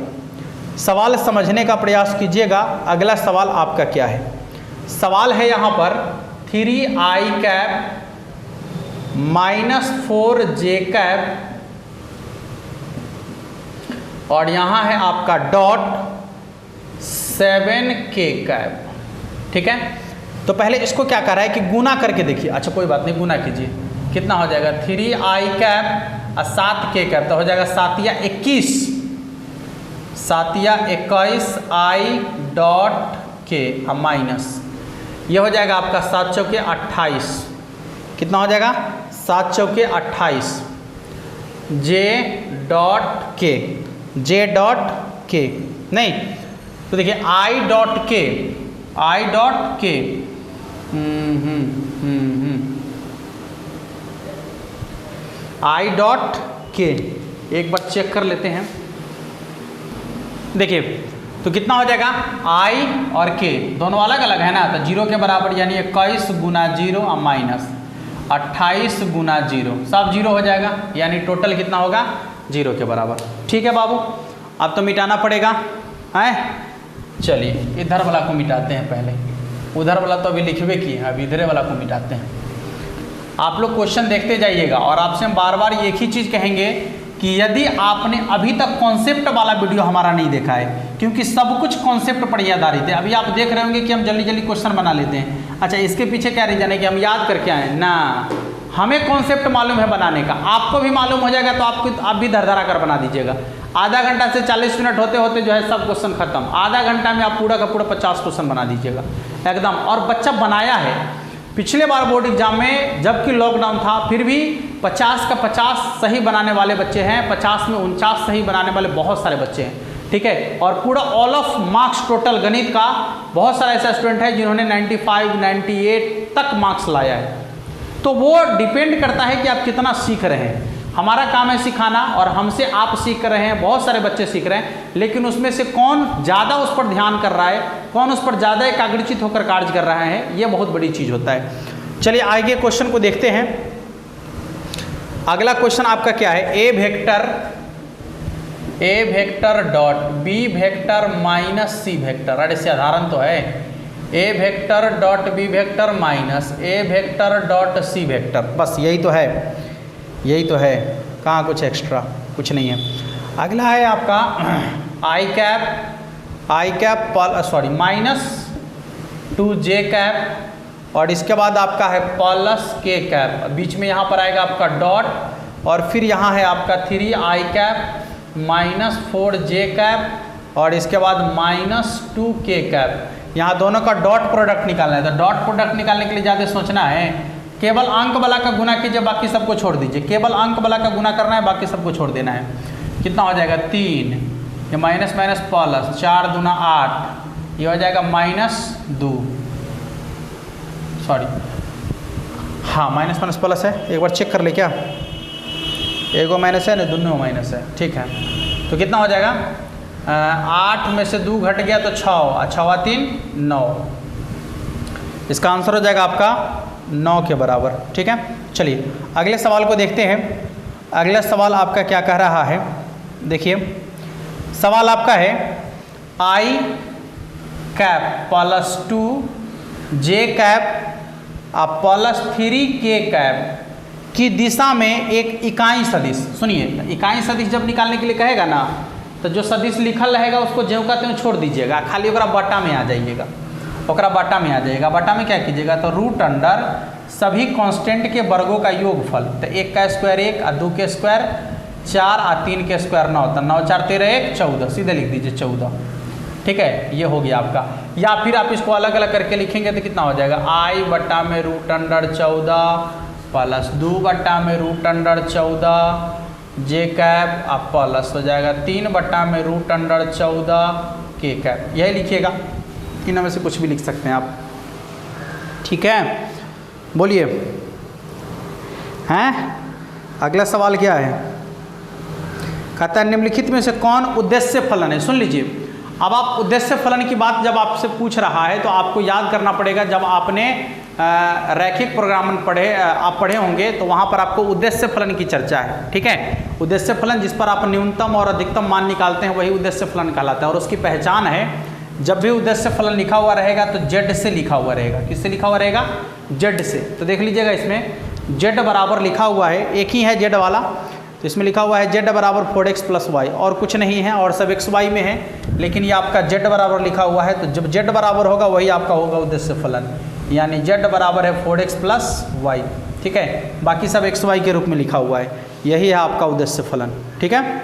सवाल समझने का प्रयास कीजिएगा। अगला सवाल आपका क्या है? सवाल है यहाँ पर 3i cap minus 4j cap, और यहाँ है आपका डॉट 7k कैप। ठीक है, तो पहले इसको क्या कर रहा है कि गुना करके देखिए। अच्छा कोई बात नहीं, गुना कीजिए, कितना हो जाएगा? 3i कैप और 7k कैप, तो हो जाएगा 7 या 21, 7 या 21 i डॉट k और माइनस, ये हो जाएगा आपका 7 चौके 28। कितना हो जाएगा? 7 चौके 28 j डॉट k नहीं, तो देखिए i dot k i dot k एक बार चेक कर लेते हैं। देखिए तो कितना हो जाएगा? i और k दोनों अलग अलग है ना, तो 0 के बराबर, यानी 21 गुना 0 और माइनस 28 गुना 0, सब 0 हो जाएगा, यानी टोटल कितना होगा? 0 के बराबर। ठीक है बाबू, अब तो मिटाना पड़ेगा है। चलिए इधर वाला को मिटाते हैं पहले, उधर वाला तो अभी लिखवे किए हैं, अभी इधर वाला को मिटाते हैं। आप लोग क्वेश्चन देखते जाइएगा, और आपसे हम बार बार एक ही चीज़ कहेंगे कि यदि आपने अभी तक कॉन्सेप्ट वाला वीडियो हमारा नहीं देखा है, क्योंकि सब कुछ कॉन्सेप्ट पर ही आधारित है। अभी आप देख रहे होंगे कि हम जल्दी जल्दी क्वेश्चन बना लेते हैं। अच्छा इसके पीछे क्या रीजन है कि हम याद करके आए ना, हमें कॉन्सेप्ट मालूम है बनाने का, आपको भी मालूम हो जाएगा तो आप भी धरधरा कर बना दीजिएगा। आधा घंटा से 40 मिनट होते होते जो है सब क्वेश्चन खत्म, आधा घंटा में आप पूरा का पूरा 50 क्वेश्चन बना दीजिएगा एकदम। और बच्चा बनाया है, पिछले बार बोर्ड एग्जाम में जबकि लॉकडाउन था फिर भी 50 का 50 सही बनाने वाले बच्चे हैं, 50 में 49 सही बनाने वाले बहुत सारे बच्चे हैं। ठीक है, और पूरा ऑल ऑफ मार्क्स टोटल गणित का बहुत सारा ऐसा स्टूडेंट है जिन्होंने 95 98 तक मार्क्स लाया है। तो वो डिपेंड करता है कि आप कितना सीख रहे हैं। हमारा काम है सिखाना, और हमसे आप सीख रहे हैं, बहुत सारे बच्चे सीख रहे हैं, लेकिन उसमें से कौन ज़्यादा उस पर ध्यान कर रहा है, कौन उस पर ज़्यादा एकाग्रचित होकर कार्य कर रहा है, ये बहुत बड़ी चीज़ होता है। चलिए आगे क्वेश्चन को देखते हैं। अगला क्वेश्चन आपका क्या है? A vector dot b vector minus c vector. अरे साधारण तो है, a vector dot b vector minus a vector dot c vector, बस यही तो है, कहाँ कुछ एक्स्ट्रा, कुछ नहीं है। अगला है आपका आई कैप -2j कैप, और इसके बाद आपका है +k कैप, बीच में यहाँ पर आएगा आपका डॉट, और फिर यहाँ है आपका 3i कैप -4j कैप, और इसके बाद -2k कैप। यहाँ दोनों का डॉट प्रोडक्ट निकालना है। तो डॉट प्रोडक्ट निकालने के लिए ज़्यादा सोचना है, केवल अंक वाला का गुना कीजिए, बाकी सबको छोड़ दीजिए। केवल अंक वाला का गुना करना है, बाकी सबको छोड़ देना है। कितना हो जाएगा 3, ये माइनस माइनस प्लस, 4 दूना 8, ये हो जाएगा -2, सॉरी हाँ माइनस माइनस प्लस है, एक बार चेक कर ले क्या, एक माइनस है ना, दोनों माइनस है, ठीक है। तो कितना हो जाएगा 8 में से 2 घट गया तो 6, 6 3 9, इसका आंसर हो जाएगा आपका 9 के बराबर, ठीक है। चलिए अगले सवाल को देखते हैं। अगला सवाल आपका क्या कह रहा है, देखिए सवाल आपका है i cap +2j cap +3k cap की दिशा में एक इकाई सदिश। सुनिए, इकाई सदिश जब निकालने के लिए कहेगा ना, तो जो सदिश लिखल रहेगा उसको ज्यों का त्यों छोड़ दीजिएगा, खाली ओकरा बटा में आ जाइएगा, ओकरा बटा में आ जाएगा। बटा में क्या कीजिएगा, तो रूट अंडर सभी कांस्टेंट के वर्गों का योगफल, तो 1 का स्क्वायर 1 और 2 के स्क्वायर 4 और 3 के स्क्वायर 9, तो 9 4 13 1 14, सीधे लिख दीजिए 14, ठीक है। ये हो गया आपका। या फिर आप इसको अलग अलग करके लिखेंगे तो कितना हो जाएगा, i बटा में रूट अंडर 14 +2 बटा में रूट अंडर 14 j कैप, आप प्लस हो जाएगा 3 बटा में रूट अंडर 14 k कैप। यही लिखिएगा, इनमें में से कुछ भी लिख सकते हैं आप, ठीक है। बोलिए हैं, अगला सवाल क्या है, कहता है निम्नलिखित में से कौन उद्देश्य फलन है। सुन लीजिए, अब आप उद्देश्य फलन की बात जब आपसे पूछ रहा है तो आपको याद करना पड़ेगा, जब आपने रैखिक प्रोग्रामन पढ़े होंगे तो वहाँ पर आपको उद्देश्य फलन की चर्चा है, ठीक है। उद्देश्य फलन जिस पर आप न्यूनतम और अधिकतम मान निकालते हैं वही उद्देश्य फलन कहलाता है। और उसकी पहचान है, जब भी उद्देश्य फलन लिखा हुआ रहेगा तो z से लिखा हुआ रहेगा। किससे लिखा हुआ रहेगा, z से। तो देख लीजिएगा, इसमें z बराबर लिखा हुआ है, एक ही है z वाला, तो इसमें लिखा हुआ है z बराबर 4x + y, और कुछ नहीं है, और सब x y में है, लेकिन ये आपका z बराबर लिखा हुआ है। तो जब z बराबर होगा वही आपका होगा उद्देश्य फलन, यानी z बराबर है 4x + y, ठीक है। बाकी सब x y के रूप में लिखा हुआ है, यही है आपका उद्देश्य फलन, ठीक है।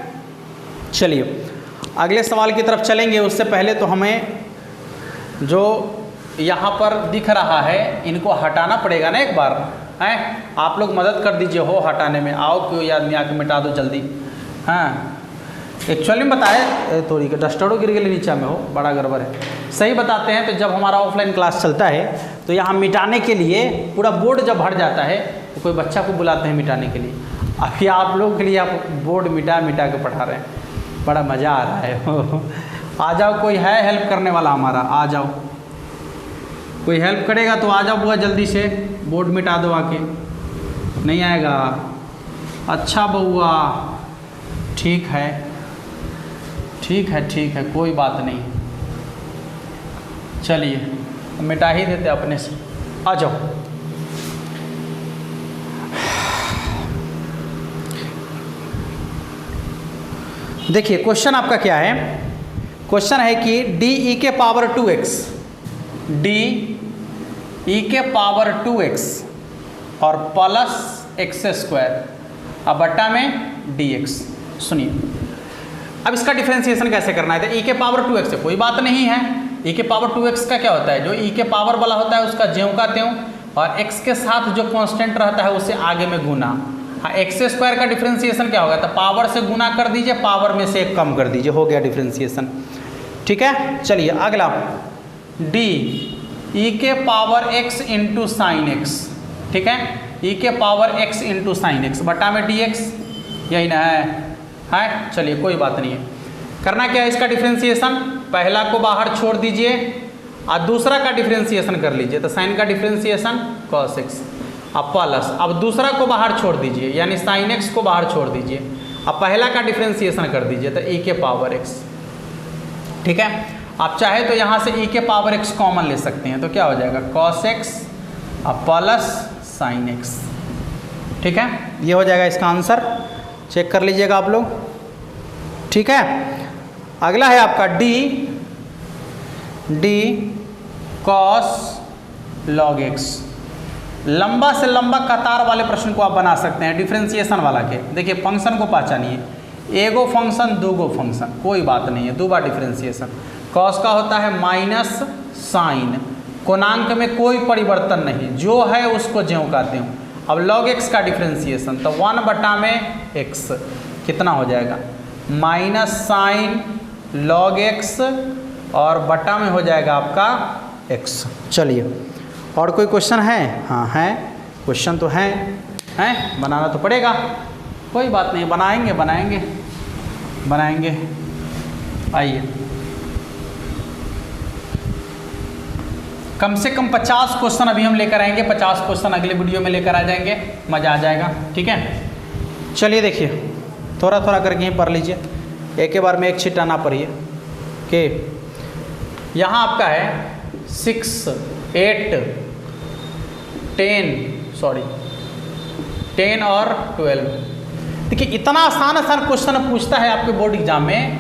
चलिए अगले सवाल की तरफ चलेंगे। उससे पहले तो हमें जो यहाँ पर दिख रहा है इनको हटाना पड़ेगा ना एक बार, हैं। आप लोग मदद कर दीजिए हो हटाने में, आओ कोई आदमी आके मिटा दो जल्दी। हाँ एक्चुअली में बताए, थोड़ी डस्टरों गिर गए नीचे में हो, बड़ा गड़बड़ है। सही बताते हैं, तो जब हमारा ऑफलाइन क्लास चलता है तो यहाँ मिटाने के लिए पूरा बोर्ड जब भर जाता है तो कोई बच्चा को बुलाते हैं मिटाने के लिए। अभी आप लोगों के लिए आप बोर्ड मिटा मिटा के पढ़ा रहे हैं, बड़ा मज़ा आ रहा है। आ जाओ, कोई है हेल्प करने वाला हमारा, आ जाओ, कोई हेल्प करेगा तो आ जाओ बुआ, जल्दी से बोर्ड मिटा दो आके। नहीं आएगा, अच्छा बउआ, ठीक है ठीक है ठीक है, कोई बात नहीं, चलिए मिटा ही देते अपने से, आ जाओ। देखिए क्वेश्चन आपका क्या है, क्वेश्चन है कि डी के पावर 2x, डी के पावर 2x और +x² अब बट्टा में dx। सुनिए अब इसका डिफरेंशिएशन कैसे करना है। तो e के पावर 2x है, कोई बात नहीं है। e के पावर 2x का क्या होता है, जो e के पावर वाला होता है उसका ज्यों का त्यों, और x के साथ जो कांस्टेंट रहता है उसे आगे में गुना। हाँ x² का डिफरेंशिएशन क्या होगा, तो पावर से गुना कर दीजिए, पावर में से एक कम कर दीजिए, हो गया डिफरेंशिएशन, ठीक है। चलिए अगला, d e के power x into sine x, ठीक है, e के power x into sine x बटा में dx, यही ना है। चलिए कोई बात नहीं है। करना क्या है, इसका डिफरेंशिएशन पहला को बाहर छोड़ दीजिए और दूसरा का डिफरेंशिएशन कर लीजिए। तो साइन का डिफरेंशिएशन cos x, अब प्लस, अब दूसरा को बाहर छोड़ दीजिए यानी साइन x को बाहर छोड़ दीजिए, अब पहला का डिफरेंशिएशन कर दीजिए तो e के पावर x, ठीक है। आप चाहे तो यहाँ से e के पावर x कॉमन ले सकते हैं, तो क्या हो जाएगा cos x अब प्लस साइन x, ठीक है। ये हो जाएगा इसका आंसर। चेक कर लीजिएगा आप लोग, ठीक है। अगला है आपका डी कॉस लॉग एक्स। लंबा से लंबा कतार वाले प्रश्न को आप बना सकते हैं, डिफ्रेंसिएशन वाला के। देखिए फंक्शन को पहचानिए, एगो फंक्शन दूगो फंक्शन, कोई बात नहीं है, दो बार डिफ्रेंसिएशन। कॉस का होता है माइनस साइन, कोणांक में कोई परिवर्तन नहीं, जो है उसको ज्यों कहते हूँ। अब लॉग एक्स का डिफ्रेंसिएशन, तो 1/x कितना हो जाएगा, माइनस साइन लॉग एक्स और बटा में हो जाएगा आपका x। चलिए और कोई क्वेश्चन है? हाँ है, क्वेश्चन तो हैं, बनाना तो पड़ेगा, कोई बात नहीं, बनाएंगे। आइए, कम से कम 50 क्वेश्चन अभी हम लेकर आएंगे, 50 क्वेश्चन अगले वीडियो में लेकर आ जाएंगे, मज़ा आ जाएगा, ठीक है। चलिए देखिए, थोड़ा थोड़ा करके ही पढ़ लीजिए, एक के बार में एक छिट्टा ना पढ़िए। कि यहाँ आपका है 6, 8, 10 और 12। देखिए इतना आसान क्वेश्चन पूछता है आपके बोर्ड एग्जाम में,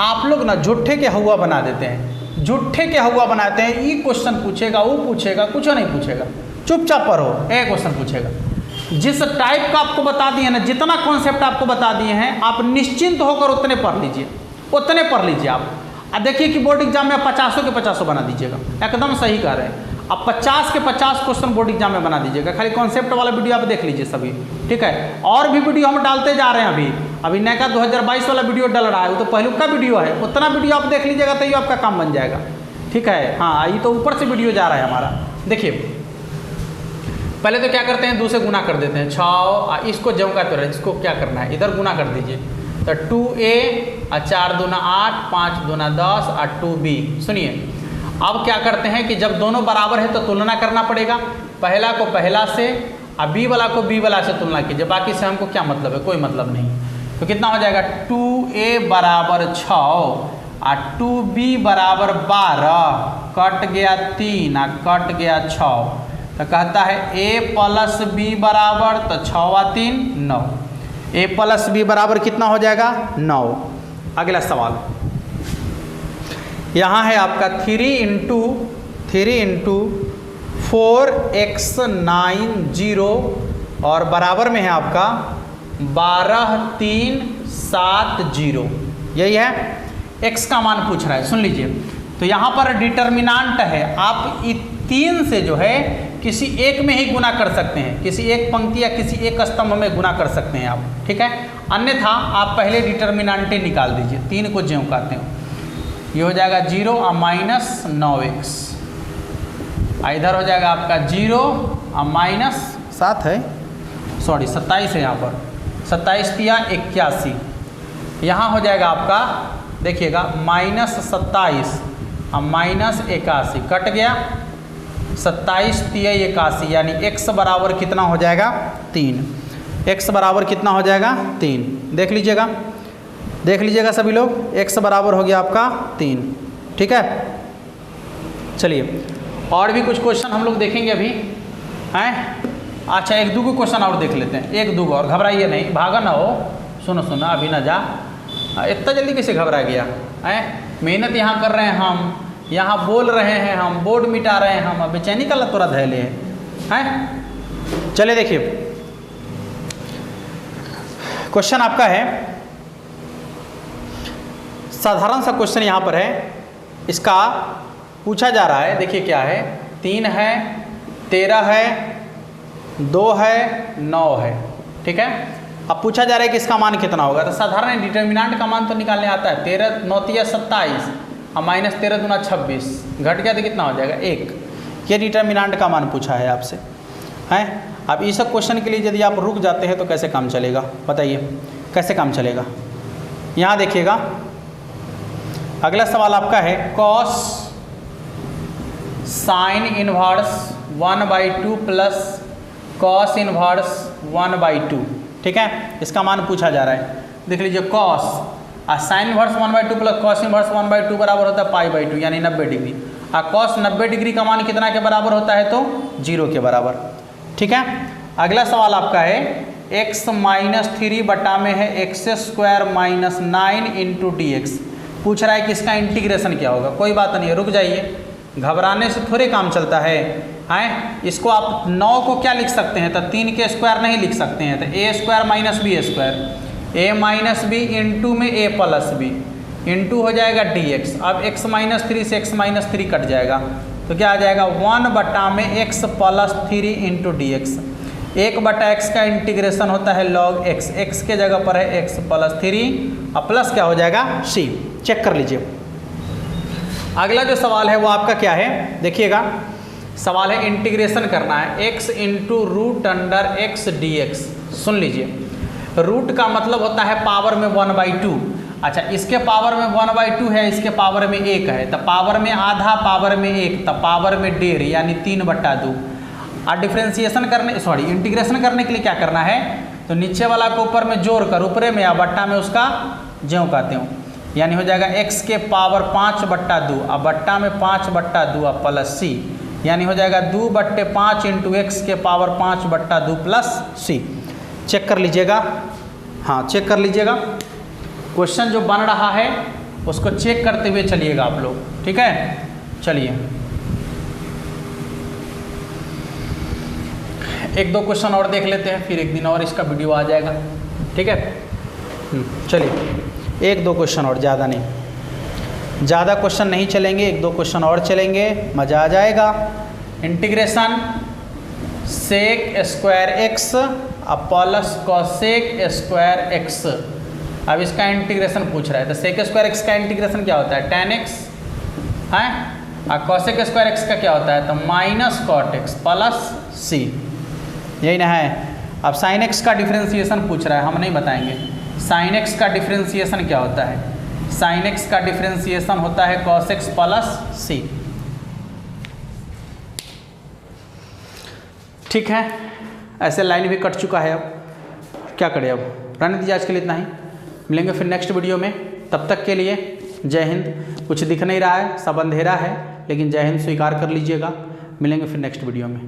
आप लोग ना झूठे के हवा बना देते हैं, झूठे के हवा बनाते हैं। ये क्वेश्चन पूछेगा, वो पूछेगा, कुछ नहीं पूछेगा, चुपचाप पढ़ो, एक क्वेश्चन पूछेगा। जिस टाइप का आपको बता दिए ना, जितना कॉन्सेप्ट आपको बता दिए हैं, आप निश्चिंत होकर उतने पढ़ लीजिए, आप। अब देखिए कि बोर्ड एग्जाम में 50 के 50 बना दीजिएगा, एकदम सही कह रहे हैं। अब 50 के 50 क्वेश्चन बोर्ड एग्जाम में बना दीजिएगा, खाली कॉन्सेप्ट वाला वीडियो आप देख लीजिए सभी, ठीक है। और भी वीडियो हम डालते जा रहे हैं, अभी नया का 2022 वाला वीडियो डल रहा है, वो तो पहले का वीडियो है, उतना वीडियो आप देख लीजिएगा तो ये आपका काम बन जाएगा, ठीक है। हाँ, ये तो ऊपर से वीडियो जा रहा है हमारा। देखिए पहले तो क्या करते हैं, 2 से गुना कर देते हैं, 6, इसको जम का तो इसको क्या करना है, इधर गुना कर दीजिए, तो 2a और 4 दूना 8, 5 दूना 10 और 2b। सुनिए अब क्या करते हैं कि जब दोनों बराबर है तो तुलना करना पड़ेगा, पहला को पहला से और बी वाला को बी वाला से तुलना कीजिए, बाकी से हमको क्या मतलब है, कोई मतलब नहीं। तो कितना हो जाएगा, 2a बराबर 6 और 2b बराबर 12, कट गया 3 और कट गया 6, तो कहता है a प्लस b बराबर, तो 6 और 3 9, a प्लस b बराबर कितना हो जाएगा, 9। अगला सवाल यहाँ है आपका 3 इंटू 4x 90 और बराबर में है आपका 12370, यही है। x का मान पूछ रहा है, सुन लीजिए। तो यहाँ पर डिटर्मिनांट है, आप 3 से जो है किसी एक में ही गुना कर सकते हैं, किसी एक पंक्ति या किसी एक स्तंभ में गुना कर सकते हैं आप, ठीक है। अन्यथा आप पहले डिटर्मिनांटे निकाल दीजिए, 3 को ज्यों कहते हैं, ये हो जाएगा 0 और माइनस 9x, इधर हो जाएगा आपका 0 और माइनस 7 है, सॉरी 27 है, यहाँ पर 27 तिया 81, यहाँ हो जाएगा आपका देखिएगा माइनस 27 और माइनस 81, कट गया 27 तिया 81, यानी x बराबर कितना हो जाएगा, 3। x बराबर कितना हो जाएगा, 3। देख लीजिएगा सभी लोग, x बराबर हो गया आपका 3, ठीक है। चलिए और भी कुछ क्वेश्चन हम लोग देखेंगे अभी, हैं। अच्छा, 1-2 क्वेश्चन और देख लेते हैं, 1-2 और, घबराइए नहीं, भागा ना हो, सुनो अभी ना जा, इतना जल्दी कैसे घबरा गया है। मेहनत यहाँ कर रहे हैं हम, यहाँ बोल रहे हैं हम, बोर्ड मिटा रहे हैं हम, बेचैनी का तोरा धैले हैं। चलिए देखिए क्वेश्चन आपका है, साधारण सा क्वेश्चन यहाँ पर है, इसका पूछा जा रहा है। देखिए क्या है, 3 है, 13 है, 2 है, 9 है, ठीक है। अब पूछा जा रहा है कि इसका मान कितना होगा। तो साधारण डिटर्मिनेंट का मान तो निकालने आता है, 13 9 तिया 27 और माइनस 13 दूना 26, घट गया तो कितना हो जाएगा, 1। ये डिटर्मिनेंट का मान पूछा है आपसे, हैं। अब इस क्वेश्चन के लिए यदि आप रुक जाते हैं तो कैसे काम चलेगा, बताइए कैसे काम चलेगा। यहाँ देखिएगा अगला सवाल आपका है, cos sine inverse 1/2 plus cos inverse 1/2, ठीक है। इसका मान पूछा जा रहा है। देख लीजिए, कॉस और sine inverse 1/2 plus cos inverse 1/2 बराबर होता है π/2, यानी 90 डिग्री। और कॉस 90 डिग्री का मान कितना के बराबर होता है, तो 0 के बराबर, ठीक है। अगला सवाल आपका है x माइनस 3 बटा में है x square minus 9 into D x. पूछ रहा है कि इसका इंटीग्रेशन क्या होगा। कोई बात नहीं है, रुक जाइए, घबराने से थोड़े काम चलता है। इसको आप 9 को क्या लिख सकते हैं, तो 3 के स्क्वायर नहीं लिख सकते हैं, तो ए स्क्वायर माइनस बी स्क्वायर, ए माइनस बी इंटू में ए प्लस बी इंटू हो जाएगा डी एक्स। अब x माइनस 3 से x माइनस 3 कट जाएगा, तो क्या आ जाएगा 1 बटा में x plus 3 into D x. 1 बटा x का इंटीग्रेशन होता है log x, x के जगह पर है x प्लस 3 और प्लस क्या हो जाएगा c। चेक कर लीजिए। अगला जो सवाल है वो आपका क्या है, देखिएगा, सवाल है इंटीग्रेशन करना है x into root under x d x. सुन लीजिए, रूट का मतलब होता है पावर में 1/2। अच्छा, इसके पावर में 1/2 है, इसके पावर में 1 है, तो पावर में आधा, पावर में 1, तो पावर में 1.5 यानी 3/2। और डिफ्रेंसिएशन करने इंटीग्रेशन करने के लिए क्या करना है, तो नीचे वाला को ऊपर में जोड़ कर ऊपरे में या बट्टा में उसका ज्यों का त्यों, यानी हो जाएगा x के पावर 5/2 और बट्टा में 5/2 और प्लस c, यानी हो जाएगा 2/5 इंटू एक्स के पावर 5/2 प्लस c। चेक कर लीजिएगा, हाँ चेक कर लीजिएगा। क्वेश्चन जो बन रहा है उसको चेक करते हुए चलिएगा आप लोग, ठीक है। चलिए, एक दो क्वेश्चन और देख लेते हैं, फिर एक दिन और इसका वीडियो आ जाएगा, ठीक है। चलिए, एक दो क्वेश्चन और, ज़्यादा नहीं, ज़्यादा क्वेश्चन नहीं चलेंगे, एक दो क्वेश्चन और चलेंगे, मज़ा आ जाएगा। Integration sec square X plus cosec square X. अब इसका इंटीग्रेशन पूछ रहा है, तो सेक स्क्वायर एक्स का इंटीग्रेशन क्या होता है, tan x है, और कॉसेक स्क्वायर एक्स का क्या होता है, तो minus cot X plus c, यही ना है। अब साइन एक्स का डिफ्रेंसिएशन पूछ रहा है, हम नहीं बताएंगे। साइन एक्स का डिफ्रेंसिएशन क्या होता है, साइन एक्स का डिफ्रेंसिएशन होता है कॉस एक्स प्लस c। ठीक है, ऐसे लाइन भी कट चुका है, अब क्या करें, अब रहने दीजिए, आज के लिए इतना ही। मिलेंगे फिर नेक्स्ट वीडियो में, तब तक के लिए जय हिंद। कुछ दिख नहीं रहा है, सब अंधेरा है, लेकिन जय हिंद स्वीकार कर लीजिएगा। मिलेंगे फिर नेक्स्ट वीडियो में।